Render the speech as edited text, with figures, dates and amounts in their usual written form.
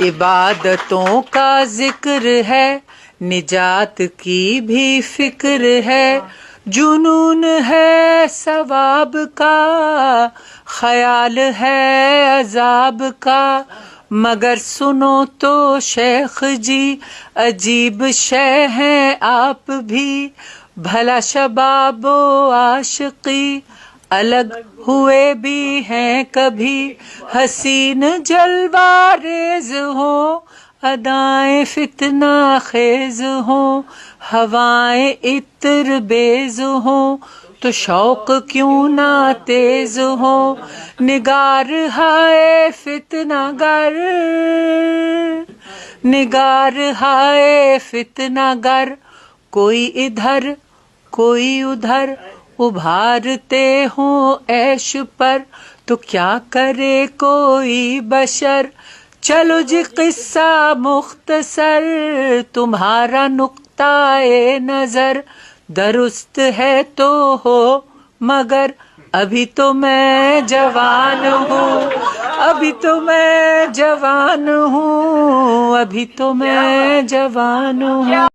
عبادتوں کا ذکر ہے، نجات کی بھی فکر ہے، جنون ہے ثواب کا، خیال ہے عذاب کا، مگر سنو تو شیخ جی عجیب شے ہیں آپ بھی، بھلا شباب و عاشقی الگ ہوئے بھی ہیں کبھی، حسین جلوہ ریز ہوں ادائیں فتنہ خیز ہوں، ہوائیں عطر بیز ہوں تو شوق کیوں نہ تیز ہو، نگار ہائے فتنہ گر، نگار ہائے فتنہ گر، کوئی ادھر کوئی ادھر ابھارتے ہوں عیش پر، تو کیا کرے کوئی بشر، چلو جی قصہ مختصر، تمہارا نقطہ نظر درست ہے تو ہو مگر، ابھی تو میں جوان ہوں، ابھی تو میں جوان ہوں، ابھی تو میں جوان ہوں۔